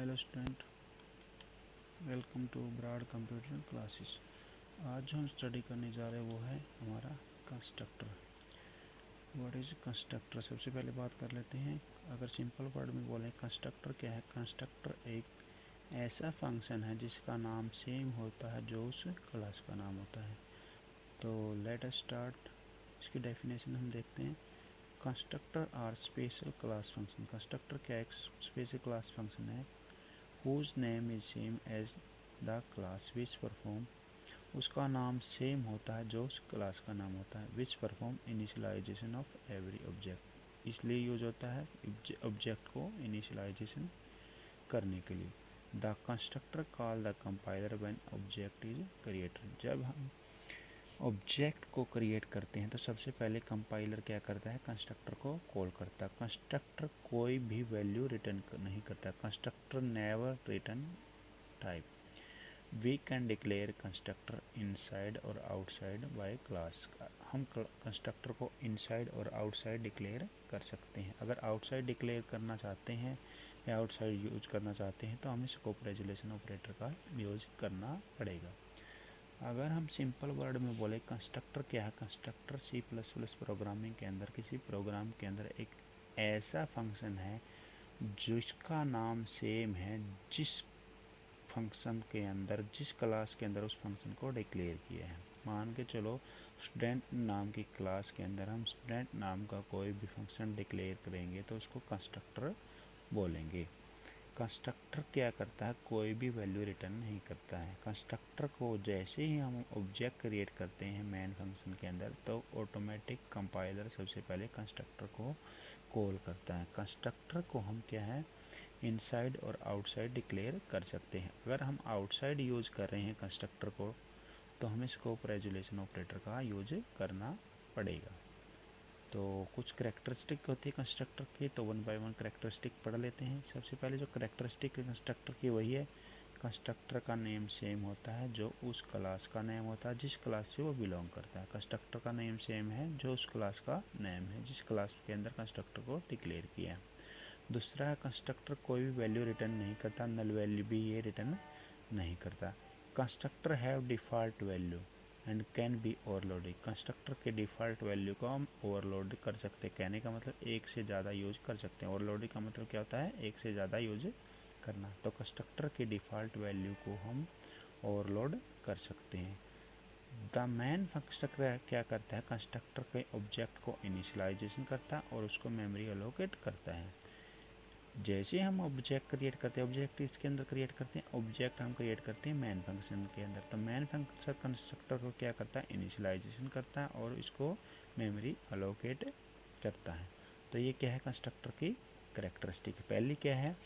Hello student, welcome to broad computer classes. आज जो हम स्टडी करने जा रहे हैं वो है हमारा कंस्ट्रक्टर। What is constructor? सबसे पहले बात कर लेते हैं। अगर सिंपल वर्ड में बोलें कंस्ट्रक्टर क्या है। कंस्ट्रक्टर एक ऐसा फंक्शन है जिसका नाम सेम होता है जो उस क्लास का नाम होता है। तो लेट अस स्टार्ट। इसकी डेफिनेशन हम देखते हैं। Constructor are special class function. Constructor क्या एक स्पेशल क्लास फंक्शन है whose name is same as the class which perform। उसका नाम सेम होता है जो उस क्लास का नाम होता है। which perform initialization of every object। इसलिए यूज होता है ऑब्जेक्ट को इनिशियलाइजेशन करने के लिए। The constructor call the compiler when object is created. जब हम ऑब्जेक्ट को क्रिएट करते हैं तो सबसे पहले कंपाइलर क्या करता है, कंस्ट्रक्टर को कॉल करता है। कंस्ट्रक्टर कोई भी वैल्यू रिटर्न नहीं करता। Constructor never return type. We can declare constructor inside और आउटसाइड बाय क्लास। हम कंस्ट्रक्टर को इनसाइड और आउटसाइड डिक्लेयर कर सकते हैं। अगर आउटसाइड डिक्लेयर करना चाहते हैं या आउटसाइड यूज करना चाहते हैं तो हमें स्कोप रेजोल्यूशन ऑपरेटर का यूज करना पड़ेगा। अगर हम सिंपल वर्ड में बोले कंस्ट्रक्टर क्या है। कंस्ट्रक्टर C++ प्रोग्रामिंग के अंदर, किसी प्रोग्राम के अंदर एक ऐसा फंक्शन है जिसका नाम सेम है जिस फंक्शन के अंदर, जिस क्लास के अंदर उस फंक्शन को डिक्लेयर किया है। मान के चलो स्टूडेंट नाम की क्लास के अंदर हम स्टूडेंट नाम का कोई भी फंक्शन डिक्लेयर करेंगे तो उसको कंस्ट्रक्टर बोलेंगे। कंस्ट्रक्टर क्या करता है, कोई भी वैल्यू रिटर्न नहीं करता है। कंस्ट्रक्टर को जैसे ही हम ऑब्जेक्ट क्रिएट करते हैं मेन फंक्शन के अंदर तो ऑटोमेटिक कंपाइलर सबसे पहले कंस्ट्रक्टर को कॉल करता है। कंस्ट्रक्टर को हम क्या है, इनसाइड और आउटसाइड डिक्लेयर कर सकते हैं। अगर हम आउटसाइड यूज कर रहे हैं कंस्ट्रक्टर को तो हमें स्कोप रेजोल्यूशन ऑपरेटर का यूज करना पड़ेगा। तो कुछ करैक्टरिस्टिक होती है कंस्ट्रक्टर की, तो वन बाय वन करैक्टरिस्टिक पढ़ लेते हैं। सबसे पहले जो करैक्टरिस्टिक है कंस्ट्रक्टर की वही है कंस्ट्रक्टर का नेम सेम होता है जो उस क्लास का नेम होता है जिस क्लास से वो बिलोंग करता है। कंस्ट्रक्टर का नेम सेम है जो उस क्लास का नेम है जिस क्लास के अंदर कंस्ट्रक्टर को डिक्लेयर किया है। दूसरा है कंस्ट्रक्टर कोई भी वैल्यू रिटर्न नहीं करता, नल वैल्यू भी ये रिटर्न नहीं करता। Constructor have default value and can be overloaded. Constructor के डिफ़ॉल्ट वैल्यू को हम ओवरलोड कर सकते हैं। कहने का मतलब एक से ज़्यादा यूज कर सकते हैं। ओवरलोडिंग का मतलब क्या होता है, एक से ज़्यादा यूज करना। तो कंस्ट्रक्टर के डिफ़ॉल्ट वैल्यू को हम ओवरलोड कर सकते हैं। द मैन कंस्ट्रक्टर क्या करता है, कंस्ट्रक्टर के ऑब्जेक्ट को इनिशियलाइजेशन करता है और उसको मेमोरी एलोकेट करता है। जैसे हम ऑब्जेक्ट क्रिएट करते हैं, ऑब्जेक्ट इसके अंदर क्रिएट करते हैं, ऑब्जेक्ट हम क्रिएट करते हैं मैन फंक्शन के अंदर। तो मैन फंक्शन कंस्ट्रक्टर को क्या करता है, इनिशियलाइजेशन करता है और इसको मेमोरी अलोकेट करता है। तो ये क्या है कंस्ट्रक्टर की करैक्टरिस्टिक। पहली क्या है,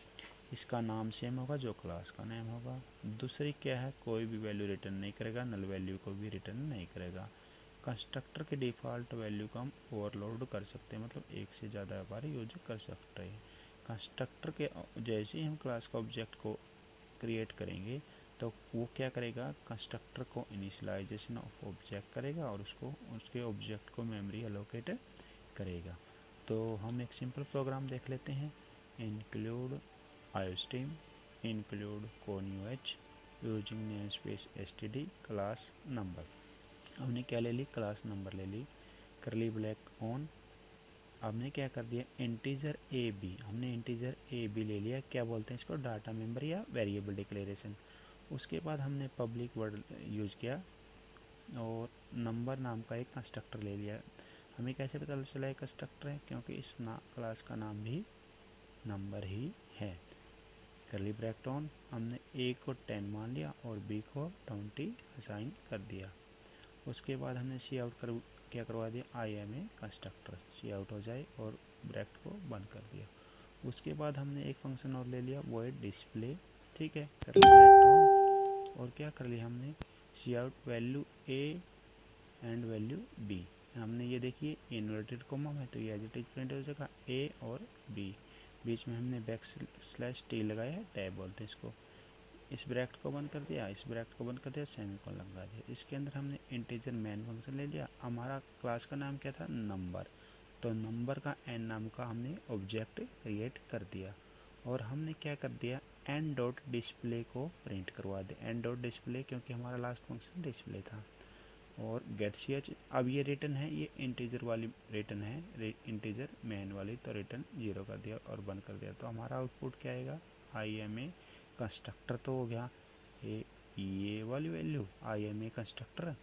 इसका नाम सेम होगा जो क्लास का नेम होगा। दूसरी क्या है, कोई भी वैल्यू रिटर्न नहीं करेगा, नल वैल्यू को भी रिटर्न नहीं करेगा। कंस्ट्रक्टर के डिफ़ॉल्ट वैल्यू को हम ओवरलोड कर सकते हैं, मतलब एक से ज़्यादा बार यूज कर सकते हैं। कंस्ट्रक्टर के जैसे ही हम क्लास का ऑब्जेक्ट को क्रिएट करेंगे तो वो क्या करेगा, कंस्ट्रक्टर को इनिशियलाइजेशन ऑफ ऑब्जेक्ट करेगा और उसको उसके ऑब्जेक्ट को मेमोरी एलोकेट करेगा। तो हम एक सिंपल प्रोग्राम देख लेते हैं। Include iostream, include conio h using name space std class number. हमने क्या ले ली, क्लास नंबर ले ली। करली ब्लैक ऑन, हमने क्या कर दिया, इंटीजर ए बी, हमने इंटीजर ए बी ले लिया। क्या बोलते हैं इसको, डाटा मेंबर या वेरिएबल डिक्लेरेशन। उसके बाद हमने पब्लिक वर्ड यूज किया और नंबर नाम का एक कंस्ट्रक्टर ले लिया। हमें कैसे पता चला है कंस्ट्रक्टर है, क्योंकि इस क्लास का नाम भी नंबर ही है। करली ब्रैकेट ऑन, हमने ए को 10 मान लिया और बी को 20 असाइन कर दिया। उसके बाद हमने सी आउट क्या करवा दिया, I am a constructor, cout हो जाए और ब्रैकेट को बंद कर दिया। उसके बाद हमने एक फंक्शन और ले लिया वो है डिस्प्ले, ठीक है। करली ब्रैकेट ऑन और क्या कर लिया हमने, c out value a and value b. हमने ये देखिए इन्वर्टेड कॉमा है तो ये एज इट इज प्रिंट हो जाएगा ए और बी। बीच में हमने बैक स्लैश टी लगाया है, टैब बोलते हैं इसको। इस ब्रैकेट को बंद कर दिया, इस ब्रैकेट को बंद कर दिया, सेमीकोलन लगा दिया। इसके अंदर हमने इंटीजर मैन फंक्शन ले लिया। हमारा क्लास का नाम क्या था, नंबर। तो नंबर का एन नाम का हमने ऑब्जेक्ट क्रिएट कर दिया। और हमने क्या कर दिया, एन डॉट डिस्प्ले को प्रिंट करवा दिया, एन डॉट डिस्प्ले, क्योंकि हमारा लास्ट फंक्शन डिस्प्ले था। और गेट सी एच, अब ये रिटर्न है, ये इंटीजर वाली रिटर्न है, इंटीजर मेन वाली, तो रिटर्न 0 कर दिया और बंद कर दिया। तो हमारा आउटपुट क्या आएगा, आई एम ए कंस्ट्रक्टर तो हो गया, ये वाली value I am a constructor,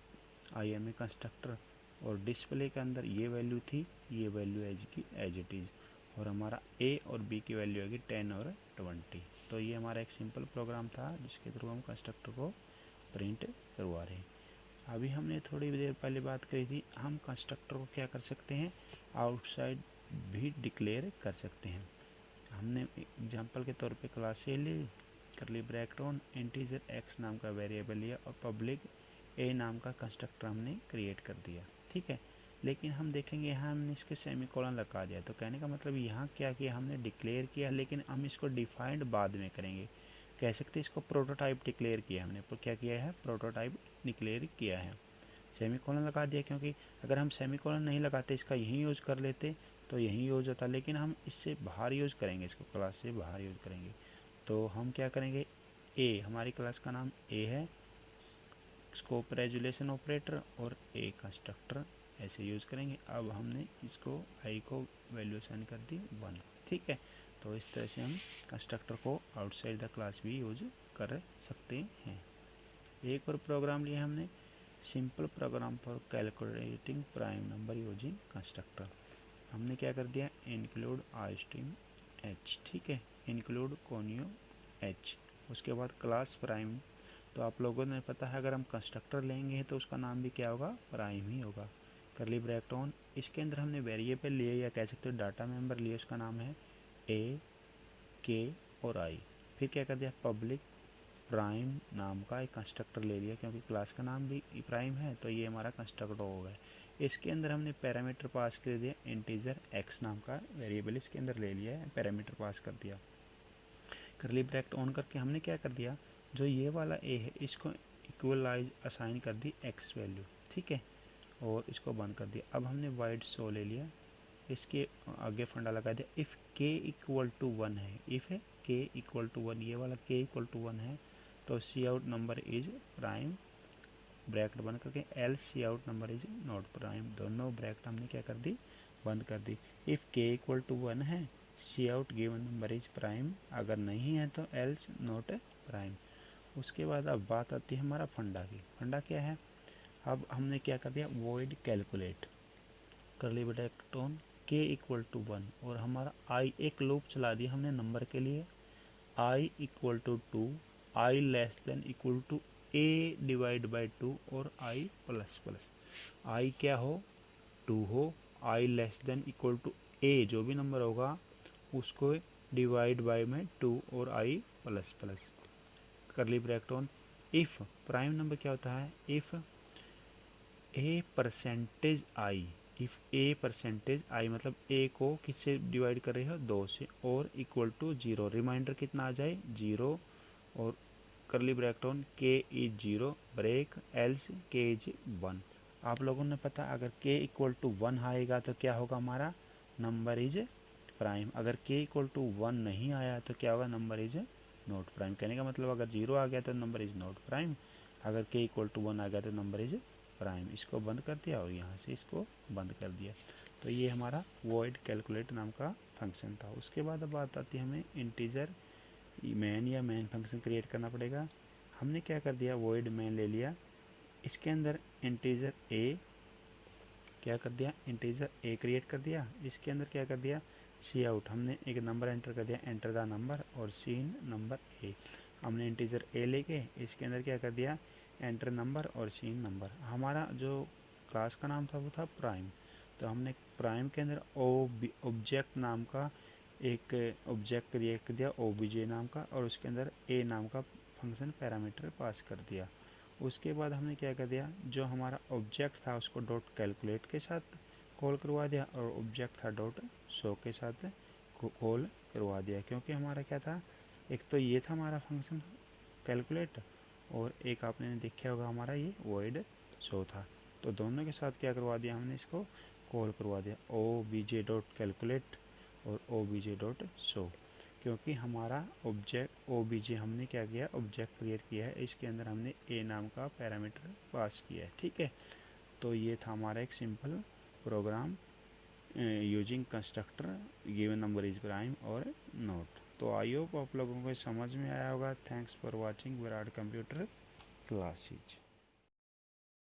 I am a constructor, और डिस्प्ले के अंदर ये वैल्यू थी, ये वैल्यू एज की एज इट इज़, और हमारा ए और बी की वैल्यू आएगी 10 और 20। तो ये हमारा एक सिंपल प्रोग्राम था जिसके थ्रू हम कंस्ट्रक्टर को प्रिंट करवा रहे हैं। अभी हमने थोड़ी देर पहले बात करी थी, हम कंस्ट्रक्टर को क्या कर सकते हैं, आउटसाइड भी डिक्लेयर कर सकते हैं। हमने एग्जांपल के तौर पे क्लास ए ली, करली ब्रैकेट ऑन इंटीजर एक्स नाम का वेरिएबल लिया और पब्लिक ए नाम का कंस्ट्रक्टर हमने क्रिएट कर दिया, ठीक है। लेकिन हम देखेंगे यहाँ हमने इसके सेमीकोलन लगा दिया, तो कहने का मतलब यहाँ क्या किया, हमने डिक्लेयर किया, लेकिन हम इसको डिफाइंड बाद में करेंगे। कह सकते हैं इसको प्रोटोटाइप डिक्लेयर किया हमने, पर क्या किया है, प्रोटोटाइप डिक्लेयर किया है। सेमीकोलन लगा दिया, क्योंकि अगर हम सेमीकोलन नहीं लगाते, इसका यही यूज़ कर लेते तो यही यूज़ होता, लेकिन हम इससे बाहर यूज़ करेंगे, इसको क्लास से बाहर यूज़ करेंगे। तो हम क्या करेंगे, ए, हमारी क्लास का नाम ए है, स्कोप रेजुलेशन ऑपरेटर और ए कंस्ट्रक्टर ऐसे यूज़ करेंगे। अब हमने इसको आई को वैल्यू असाइन कर दी 1, ठीक है। तो इस तरह से हम कंस्ट्रक्टर को आउटसाइड द क्लास भी यूज कर सकते हैं। एक और प्रोग्राम लिया हमने, simple program for calculating prime number using constructor. हमने क्या कर दिया, इंक्लूड आई स्ट्रीम एच, ठीक है, इंक्लूड कोनियो एच, उसके बाद क्लास प्राइम। तो आप लोगों ने पता है, अगर हम कंस्ट्रक्टर लेंगे तो उसका नाम भी क्या होगा, प्राइम ही होगा। करली ब्रैकेट ऑन, इसके अंदर हमने वेरिएबल लिए या कह सकते हो डाटा मेंबर लिए, उसका नाम है ए, के और आई। फिर क्या कर दिया, पब्लिक प्राइम नाम का एक कंस्ट्रक्टर ले लिया, क्योंकि क्लास का नाम भी प्राइम है, तो ये हमारा कंस्ट्रक्टर हो गया। इसके अंदर हमने पैरामीटर पास कर दिया, इंटीजर एक्स नाम का वेरिएबल इसके अंदर ले लिया है, पैरामीटर पास कर दिया। करली ब्रैकेट ऑन करके हमने क्या कर दिया, जो ये वाला ए है इसको इक्वलाइज असाइन कर दी एक्स वैल्यू, ठीक है, और इसको बंद कर दिया। अब हमने वाइड शो ले लिया, इसके आगे फंडा लगा दिया, इफ़ के इक्वल टू 1 है, इफ़ के इक्वल टू 1, ये वाला के इक्वल टू 1 है, तो c out number is prime, bracket बंद करके else c out number is not prime, दोनों ब्रैकेट हमने क्या कर दी, बंद कर दी। इफ़ के इक्वल टू 1 है, c out given number is prime, अगर नहीं है तो एल्स नॉट प्राइम। उसके बाद अब बात आती है हमारा फंडा की, फंडा क्या है, अब हमने क्या कर दिया, वॉइड कैलकुलेट, करली ब्रैकेट ऑन के इक्वल टू 1, और हमारा आई, एक लूप चला दिया हमने नंबर के लिए, i equal to 2, i less than equal to a divide by 2 और आई प्लस प्लस, आई क्या हो, 2 हो, आई लेस देन इक्वल टू ए, जो भी नंबर होगा उसको डिवाइड बाई में 2 और आई प्लस प्लस, करली bracket on, if prime number क्या होता है, if a percentage i, if a percentage i मतलब ए को किससे डिवाइड कर रहे हो, 2 से, और इक्वल टू 0, रिमाइंडर कितना आ जाए 0, और करली ब्रैकेट ऑन के इज 0 ब्रेक एल्स के इज 1। आप लोगों ने पता, अगर के इक्वल टू 1 आएगा तो क्या होगा, हमारा नंबर इज प्राइम, अगर के इक्वल टू 1 नहीं आया तो क्या होगा, नंबर इज नॉट प्राइम। कहने का मतलब अगर 0 आ गया तो नंबर इज नॉट प्राइम, अगर के इक्वल टू 1 आ गया तो नंबर इज प्राइम। इसको बंद कर दिया और यहाँ से इसको बंद कर दिया। तो ये हमारा वॉइड कैलकुलेट नाम का फंक्शन था। उसके बाद अब बात आती है हमें इंटीजर मैन या मैन फंक्शन क्रिएट करना पड़ेगा। हमने क्या कर दिया, वॉइड मैन ले लिया, इसके अंदर इंटीजर ए क्या कर दिया, इंटीजर ए क्रिएट कर दिया, इसके अंदर क्या कर दिया, सी आउट, हमने एक नंबर एंटर कर दिया, एंटर द नंबर, और सीन नंबर ए, हमने इंटीजर ए लेके इसके अंदर क्या कर दिया, एंटर नंबर और सीन नंबर। हमारा जो क्लास का नाम था वो था प्राइम, तो हमने प्राइम के अंदर ऑब्जेक्ट नाम का एक ऑब्जेक्ट क्रिएट कर दिया, ओबीजे नाम का, और उसके अंदर ए नाम का फंक्शन पैरामीटर पास कर दिया। उसके बाद हमने क्या कर दिया, जो हमारा ऑब्जेक्ट था उसको डॉट कैलकुलेट के साथ कॉल करवा दिया, और ऑब्जेक्ट था डॉट शो के साथ कॉल करवा दिया, क्योंकि हमारा क्या था, एक तो ये था हमारा फंक्शन कैलकुलेट, और एक आपने देखा होगा हमारा ये वॉइड शो था। तो दोनों के साथ क्या करवा दिया, हमने इसको कॉल करवा दिया, O B J dot calculate और O B J dot show. क्योंकि हमारा ऑब्जेक्ट ओबीजे हमने क्या किया, ऑब्जेक्ट क्रिएट किया है, इसके अंदर हमने ए नाम का पैरामीटर पास किया है। ठीक है, तो ये था हमारा एक simple program using constructor given number is prime और नॉट। तो आई होप आप लोगों को समझ में आया होगा। Thanks for watching Virat computer classes.